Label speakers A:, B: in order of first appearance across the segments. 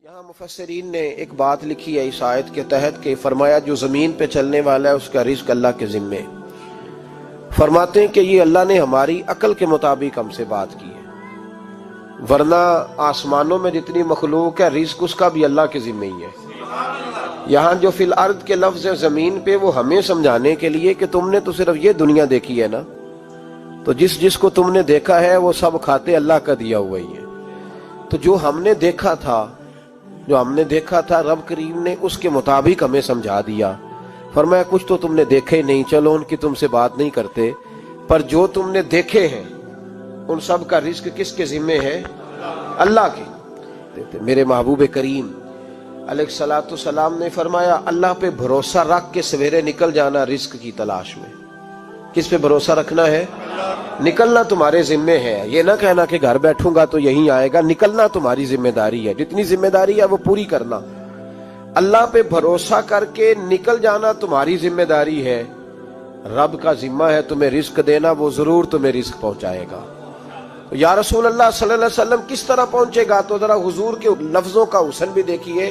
A: یہاں مفسرین نے ایک بات لکھی ہے اس آیت کے تحت کہ فرمایا جو زمین پہ چلنے والا ہے اس کا رزق اللہ کے ذمے. فرماتے ہیں کہ یہ اللہ نے ہماری عقل کے مطابق ہم سے بات کی ہے، ورنہ آسمانوں میں جتنی مخلوق ہے رزق اس کا بھی اللہ کے ذمے ہی ہے. یہاں جو فی الارض کے لفظ ہے زمین پہ وہ ہمیں سمجھانے کے لیے کہ تم نے تو صرف یہ دنیا دیکھی ہے نا، تو جس جس کو تم نے دیکھا ہے وہ سب کھاتے اللہ کا دیا ہوا ہی ہے. تو جو ہم نے دیکھا تھا رب کریم نے اس کے مطابق ہمیں سمجھا دیا. فرمایا کچھ تو تم نے دیکھے نہیں، چلو ان کی تم سے بات نہیں کرتے، پر جو تم نے دیکھے ہیں ان سب کا رزق کس کے ذمے ہے؟ اللہ کے. میرے محبوب کریم علیہ الصلوۃ والسلام نے فرمایا اللہ پہ بھروسہ رکھ کے سویرے نکل جانا رزق کی تلاش میں. کس پہ بھروسہ رکھنا ہے؟ نکلنا تمہارے ذمے ہے. یہ نہ کہنا کہ گھر بیٹھوں گا تو یہیں آئے گا، نکلنا تمہاری ذمہ داری ہے. جتنی ذمہ داری ہے وہ پوری کرنا. اللہ پہ بھروسہ کر کے نکل جانا تمہاری ذمہ داری ہے. رب کا ذمہ ہے تمہیں رزق دینا، وہ ضرور تمہیں رزق پہنچائے گا. یا رسول اللہ صلی اللہ علیہ وسلم کس طرح پہنچے گا؟ تو ذرا حضور کے لفظوں کا حسن بھی دیکھیے.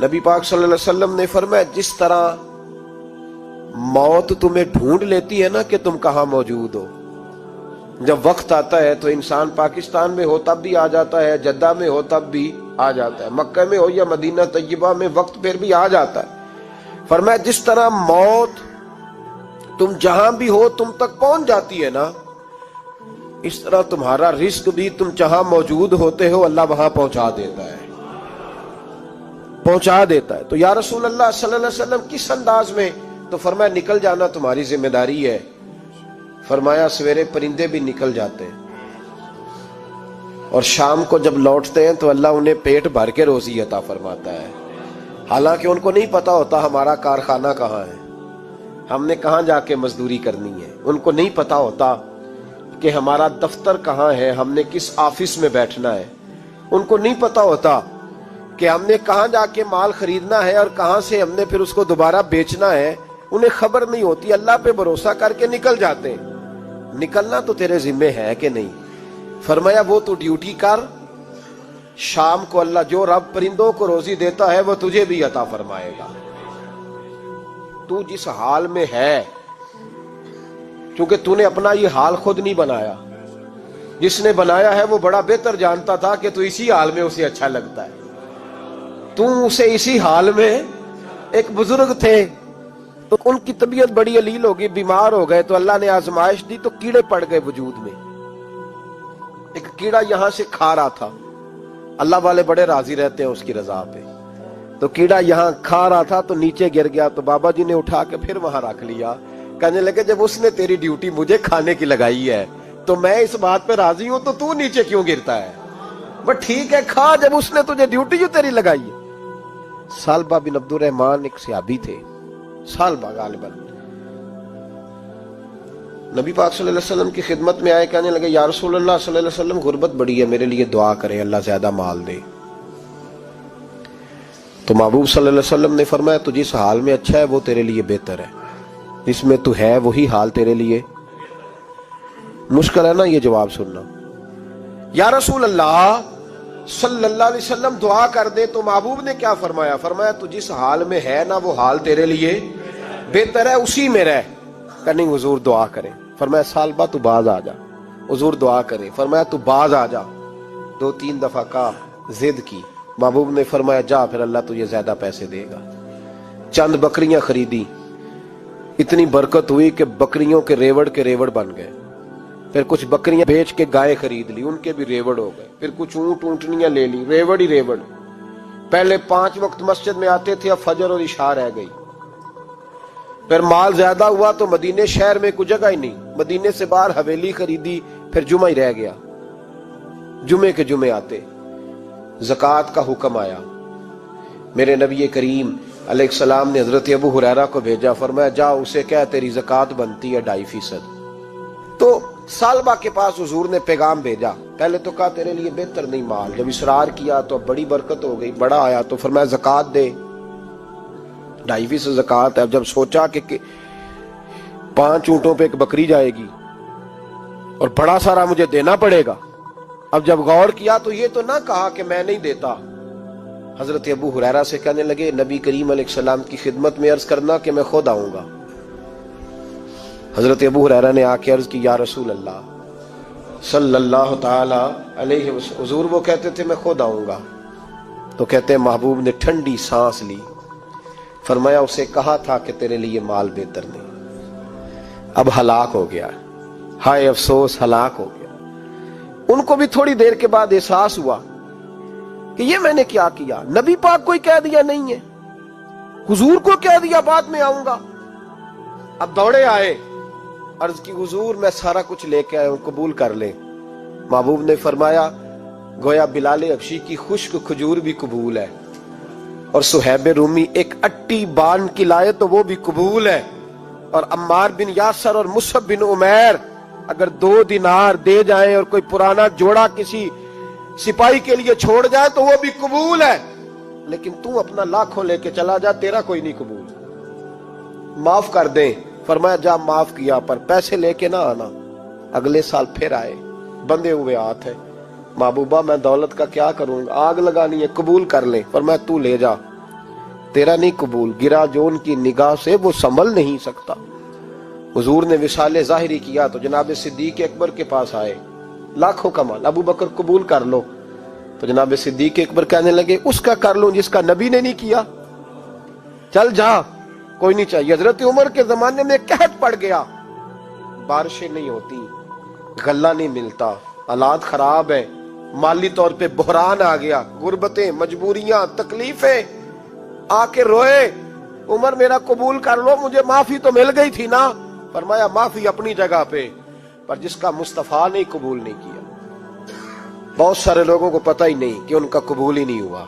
A: نبی پاک صلی اللہ علیہ وسلم نے فرمایا جس طرح موت تمہیں ڈھونڈ لیتی ہے نا کہ تم کہاں موجود ہو، جب وقت آتا ہے تو انسان پاکستان میں ہو تب بھی آ جاتا ہے، جدہ میں ہو تب بھی آ جاتا ہے، مکہ میں ہو یا مدینہ طیبہ میں وقت پھر بھی آ جاتا ہے. فرمایا جس طرح موت تم جہاں بھی ہو تم تک پہنچ جاتی ہے نا، اس طرح تمہارا رزق بھی تم جہاں موجود ہوتے ہو اللہ وہاں پہنچا دیتا ہے. تو یا رسول اللہ صلی اللہ علیہ وسلم کس انداز میں؟ تو فرمایا نکل جانا تمہاری ذمہ داری ہے. فرمایا سویرے پرندے بھی نکل جاتے ہیں اور شام کو جب لوٹتے ہیں تو اللہ انہیں پیٹ بھر کے روزی عطا فرماتا ہے. حالانکہ ان کو نہیں پتا ہوتا ہمارا کارخانہ کہاں ہے، ہم نے کہاں جا کے مزدوری کرنی ہے. ان کو نہیں پتا ہوتا کہ ہمارا دفتر کہاں ہے، ہم نے کس آفس میں بیٹھنا ہے. ان کو نہیں پتا ہوتا کہ ہم نے کہاں جا کے مال خریدنا ہے اور کہاں سے ہم نے پھر اس کو دوبارہ بیچنا ہے. انہیں خبر نہیں ہوتی. اللہ پہ بھروسہ کر کے نکل جاتے ہیں. نکلنا تو تیرے ذمے ہے کہ نہیں؟ فرمایا وہ تو ڈیوٹی کر، شام کو اللہ جو رب پرندوں کو روزی دیتا ہے وہ تجھے بھی عطا فرمائے گا. تو جس حال میں ہے، کیونکہ تو نے اپنا یہ حال خود نہیں بنایا، جس نے بنایا ہے وہ بڑا بہتر جانتا تھا کہ تو اسی حال میں اسے اچھا لگتا ہے. تو اسے اسی حال میں، ایک بزرگ تھے تو ان کی طبیعت بڑی علیل ہوگی، بیمار ہو گئے تو اللہ نے آزمائش دی تو کیڑے پڑ گئے وجود میں. ایک کیڑا یہاں سے کھا رہا تھا، اللہ والے بڑے راضی رہتے ہیں اس کی رضا پہ. تو کیڑا یہاں کھا رہا تھا تو نیچے گر گیا تو بابا جی نے اٹھا کے پھر وہاں رکھ لیا. کہنے لگے جب اس نے تیری ڈیوٹی مجھے کھانے کی لگائی ہے تو میں اس بات پہ راضی ہوں تو نیچے کیوں گرتا ہے؟ بس ٹھیک ہے کھا، جب اس نے تجھے ڈیوٹی جو تیری لگائی ہے. سالبہ بن عبد الرحمن ایک صحابی تھے، سالبہ غالباً نبی پاک صلی اللہ علیہ وسلم کی خدمت میں آئے. کہنے لگے یا رسول اللہ صلی اللہ علیہ وسلم غربت بڑی ہے، میرے لیے دعا کریں اللہ زیادہ مال دے. تو محبوب صلی اللہ علیہ وسلم نے فرمایا تو جس حال میں اچھا ہے وہ تیرے لیے بہتر ہے، جس میں تو ہے وہی حال تیرے لیے. مشکل ہے نا یہ جواب سننا. یا رسول اللہ صلی اللہ علیہ وسلم دعا کر دے. تو محبوب نے کیا فرمایا؟ فرمایا تو جس حال میں ہے نا وہ حال تیرے لیے بہتر ہے، اسی میں رہ. کہ حضور دعا کریں. فرمایا سالبہ تو باز آ جا. حضور دعا کریں. فرمایا تو باز آ جا. 2-3 دفعہ کہا، ضد کی. محبوب نے فرمایا جا پھر اللہ تجھے زیادہ پیسے دے گا. چند بکریاں خریدی، اتنی برکت ہوئی کہ بکریوں کے ریوڑ بن گئے. پھر کچھ بکریاں بیچ کے گائے خرید لی، ان کے بھی ریوڑ ہو گئے. پھر کچھ اونٹنیاں لے لی، ریوڑ ہی ریوڑ. پہلے 5 وقت مسجد میں آتے تھے، اب فجر اور عشاء رہ گئی. پھر مال زیادہ ہوا تو مدینے شہر میں کوئی جگہ ہی نہیں، مدینے سے باہر حویلی خریدی. پھر جمعہ ہی رہ گیا، جمعے کے جمعے آتے. زکوٰۃ کا حکم آیا. میرے نبی کریم علیہ السلام نے حضرت ابو ہریرہ کو بھیجا. فرمایا جا اسے کہہ تیری زکوٰۃ بنتی ہے 2.5%. تو سالبہ کے پاس حضور نے پیغام بھیجا. پہلے تو کہا تیرے لیے بہتر نہیں مال. جب اصرار کیا تو بڑی برکت ہو گئی، بڑا آیا تو فرمایا زکوٰۃ دے. 2.5% زکوٰۃ ہے. اب جب سوچا کہ 5 اونٹوں پہ ایک بکری جائے گی اور بڑا سارا مجھے دینا پڑے گا، اب جب غور کیا تو یہ تو نہ کہا کہ میں نہیں دیتا، حضرت ابو ہریرہ سے کہنے لگے نبی کریم علیہ السلام کی خدمت میں عرض کرنا کہ میں خود آؤں گا۔ حضرت ابو ہریرہ نے آ کے عرض کی یا رسول اللہ صلی اللہ تعالی علیہ وسلم، حضور وہ کہتے تھے میں خود آؤں گا، تو کہتے ہیں محبوب نے ٹھنڈی سانس لی، فرمایا اسے کہا تھا کہ تیرے لیے مال بہتر نہیں، اب ہلاک ہو گیا، ہائے افسوس ہلاک ہو گیا۔ ان کو بھی تھوڑی دیر کے بعد احساس ہوا کہ یہ میں نے کیا کیا، نبی پاک کو ہی کہہ دیا نہیں ہے، حضور کو کہہ دیا بعد میں آؤں گا۔ اب دوڑے آئے، عرض کی حضور میں سارا کچھ لے کے آیا ہوں، قبول کر لیں۔ محبوب نے فرمایا گویا بلال حبشی کی خشک کھجور بھی قبول ہے، اور صہیب رومی ایک اٹی بان کی لائے تو وہ بھی قبول ہے، اور عمار بن یاسر اور مصعب بن عمیر اگر 2 دینار دے جائیں اور کوئی پرانا جوڑا کسی سپاہی کے لیے چھوڑ جائے تو وہ بھی قبول ہے، لیکن تو اپنا لاکھوں لے کے چلا جا، تیرا کوئی نہیں قبول، معاف کر دیں۔ فرمایا جا معاف کیا، پر پیسے لے کے نہ آنا۔ اگلے سال پھر آئے، بندے ہوئے ہاتھ ہے، محبوبہ میں دولت کا کیا کروں گا، آگ لگانی ہے، قبول کر لیں۔ فرمایا تو لے جا، تیرا نہیں قبول، گرا جو ان کی نگاہ سے وہ سنبھل نہیں سکتا۔ حضور نے وصال ظاہری کیا تو جناب صدیق اکبر کے پاس آئے، لاکھوں کا مال، ابو بکر قبول کر لو، تو جناب صدیق اکبر کہنے لگے اس کا کر لوں جس کا نبی نے نہیں کیا، چل جا، کوئی نہیں چاہیے۔ حضرت عمر کے زمانے میں قحط پڑ گیا، بارشیں نہیں ہوتی، غلہ نہیں ملتا، حالات خراب ہے، مالی طور پہ بحران آ گیا، غربتیں، مجبوریاں، تکلیفیں، آ کے روئے، عمر میرا قبول کر لو، مجھے معافی تو مل گئی تھی نا۔ فرمایا معافی اپنی جگہ پہ، پر جس کا مصطفیٰ نے قبول نہیں کیا۔ بہت سارے لوگوں کو پتہ ہی نہیں کہ ان کا قبول ہی نہیں ہوا،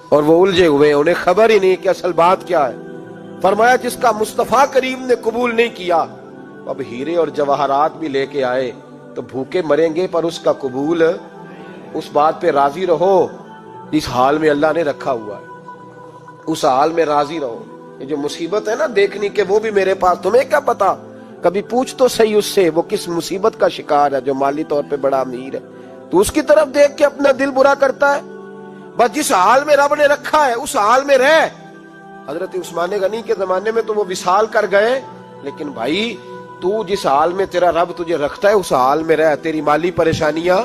A: اور وہ الجھے ہوئے، انہیں خبر ہی نہیں کہ اصل بات کیا ہے۔ فرمایا جس کا مصطفیٰ کریم نے قبول نہیں کیا، اب ہیرے اور جواہرات بھی لے کے آئے تو بھوکے مریں گے، پر اس کا قبول، اس بات پہ راضی رہو جس حال میں اللہ نے رکھا ہوا ہے، اس حال میں راضی رہو۔ یہ جو مصیبت ہے نا دیکھنی کہ وہ بھی میرے پاس، تمہیں کیا پتا، کبھی پوچھ تو صحیح اس سے وہ کس مصیبت کا شکار ہے، جو مالی طور پہ بڑا امیر ہے، تو اس کی طرف دیکھ کے اپنا دل برا کرتا ہے۔ بس جس حال میں رب نے رکھا ہے اس حال میں رہ۔ حضرت عثمان غنی کے زمانے میں تو وہ وصال کر گئے، لیکن بھائی تو جس حال میں تیرا رب تجھے رکھتا ہے اس حال میں رہ، تیری مالی پریشانیاں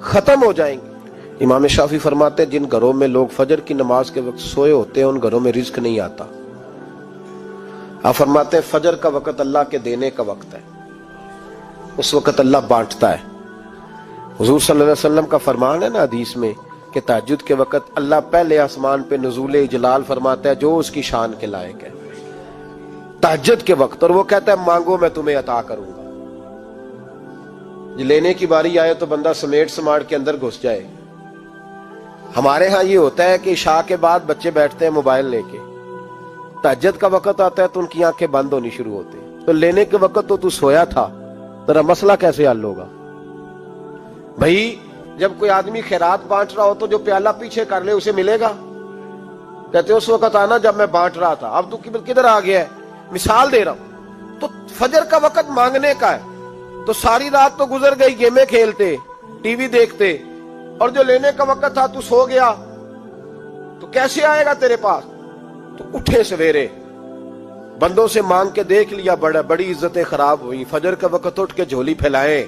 A: ختم ہو جائیں گی۔ امام شافعی فرماتے ہیں جن گھروں میں لوگ فجر کی نماز کے وقت سوئے ہوتے ہیں ان گھروں میں رزق نہیں آتا۔ آپ فرماتے ہیں فجر کا وقت اللہ کے دینے کا وقت ہے، اس وقت اللہ بانٹتا ہے۔ حضور صلی اللہ علیہ وسلم کا فرمان ہے نا حدیث میں کہ تہجد کے وقت اللہ پہلے آسمان پہ نزول اجلال فرماتا ہے جو اس کی شان کے لائق ہے تہجد کے وقت، اور وہ کہتا ہے مانگو میں تمہیں عطا کروں گا۔ لینے کی باری آئے تو بندہ سمیٹ سماٹ کے اندر گھس جائے۔ ہمارے ہاں یہ ہوتا ہے کہ عشاء کے بعد بچے بیٹھتے ہیں موبائل لے کے، تہجد کا وقت آتا ہے تو ان کی آنکھیں بند ہونی شروع ہوتی ہیں، تو لینے کے وقت تو سویا تھا، تیرا مسئلہ کیسے حل ہوگا؟ بھائی جب کوئی آدمی خیرات بانٹ رہا ہو تو جو پیالہ پیچھے کر لے اسے ملے گا؟ کہتے اس وقت آنا جب میں بانٹ رہا تھا، اب تو کدھر آ گیا ہے؟ مثال دے رہا ہوں۔ تو فجر کا وقت مانگنے کا ہے، تو ساری رات تو گزر گئی گیمیں کھیلتے، ٹی وی دیکھتے، اور جو لینے کا وقت تھا تو سو گیا، تو کیسے آئے گا تیرے پاس؟ تو اٹھے سویرے، بندوں سے مانگ کے دیکھ لیا، بڑی عزتیں خراب ہوئی، فجر کا وقت اٹھ کے جھولی پھیلائے۔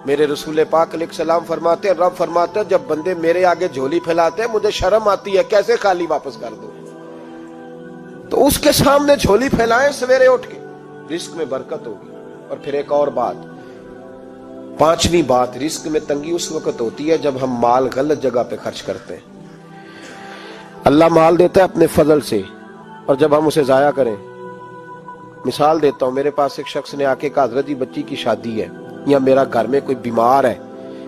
A: میرے رسول پاک علیہ السلام فرماتے ہیں، رب فرماتے ہیں جب بندے میرے آگے جھولی پھیلاتے ہیں مجھے شرم آتی ہے، کیسے خالی واپس کر دوں؟ تو اس کے سامنے جھولی پھیلائیں سویرے اٹھ کے، رزق میں برکت ہوگی۔ اور پھر ایک اور بات، 5ویں بات، رزق میں تنگی اس وقت ہوتی ہے جب ہم مال غلط جگہ پہ خرچ کرتے ہیں۔ اللہ مال دیتا ہے اپنے فضل سے، اور جب ہم اسے ضائع کریں، مثال دیتا ہوں، میرے پاس ایک شخص نے آ کے کہا حضرت جی بچی کی شادی ہے، یا میرا گھر میں کوئی بیمار ہے،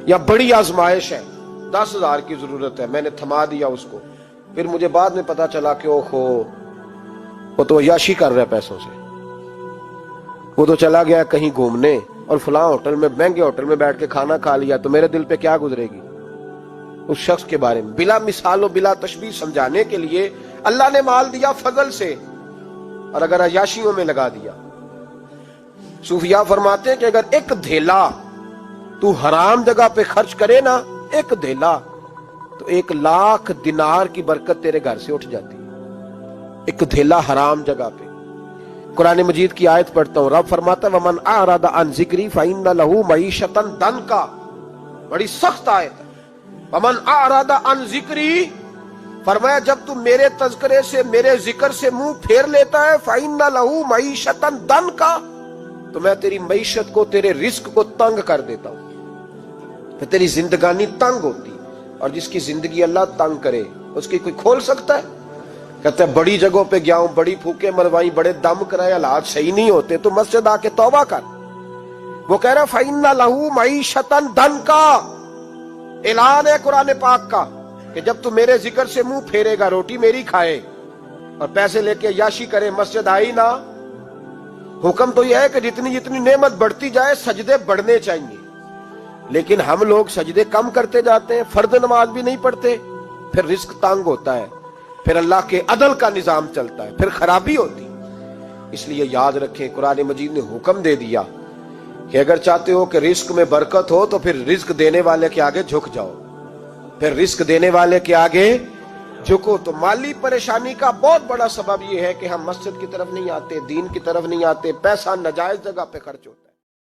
A: یا بڑی آزمائش ہے، 10,000 کی ضرورت ہے، میں نے تھما دیا اس کو، پھر مجھے بعد میں پتا چلا کہ وہ تو عیاشی کر رہا ہے پیسوں سے، وہ تو چلا گیا کہیں گھومنے اور فلاں ہوٹل میں، مہنگے ہوٹل میں بیٹھ کے کھانا کھا لیا، تو میرے دل پہ کیا گزرے گی؟ اس شخص کے بارے میں بلا مثال و بلا تشبیہ سمجھانے کے لیے اللہ نے مال دیا فضل سے، اور اگر عیاشیوں میں لگا دیا۔ صوفیاء فرماتے ہیں کہ اگر ایک دھیلا تو حرام جگہ پہ خرچ کرے نا، ایک دھیلا، تو 1,00,000 دینار کی برکت تیرے گھر سے اٹھ جاتی ہے، ایک دھیلا حرام جگہ پہ۔ قرآن مجید کی آیت پڑھتا ہوں، رب فرماتا ہے وَمَنْ أَعْرَضَ عَنْ ذِكْرِي فَإِنَّ لَهُ مَعِيشَةً ضَنْكًا، بڑی سخت آیت ہے۔ وَمَنْ أَعْرَضَ عَنْ ذِكْرِي، فرمایا جب تو میرے تذکرے سے، میرے ذکر سے منہ پھیر لیتا ہے، فَإِنَّ لَهُ مَعِيشَةً ضَنْكًا، تو میں تیری معیشت کو، تیرے رزق کو تنگ کر دیتا ہوں، پھر تیری زندگانی تنگ ہوتی، اور جس کی زندگی اللہ تنگ کرے اس کی کوئی کھول سکتا ہے؟ کہتا ہے بڑی جگہوں پہ گیا ہوں، بڑی پھوکے مروائی، بڑے دم کرائے، حالات صحیح نہیں ہوتے، تو مسجد آ کے توبہ کر۔ وہ کہہ رہا فَإِنَّ لَهُ مَعِيشَةً ضَنْكًا، اعلان ہے قرآن پاک کا کہ جب تو میرے ذکر سے منہ پھیرے گا، روٹی میری کھائے اور پیسے لے کے عیاشی کرے، مسجد آئی نہ۔ حکم تو یہ ہے کہ جتنی جتنی نعمت بڑھتی جائے سجدے بڑھنے چاہیے، لیکن ہم لوگ سجدے کم کرتے جاتے ہیں، فرض نماز بھی نہیں پڑھتے، پھر رزق تنگ ہوتا ہے، پھر اللہ کے عدل کا نظام چلتا ہے، پھر خرابی ہوتی۔ اس لیے یاد رکھیں قرآن مجید نے حکم دے دیا کہ اگر چاہتے ہو کہ رزق میں برکت ہو تو پھر رزق دینے والے کے آگے جھک جاؤ، پھر رزق دینے والے کے آگے جھکو۔ تو مالی پریشانی کا بہت بڑا سبب یہ ہے کہ ہم مسجد کی طرف نہیں آتے، دین کی طرف نہیں آتے، پیسہ ناجائز جگہ پہ خرچ ہوتا ہے۔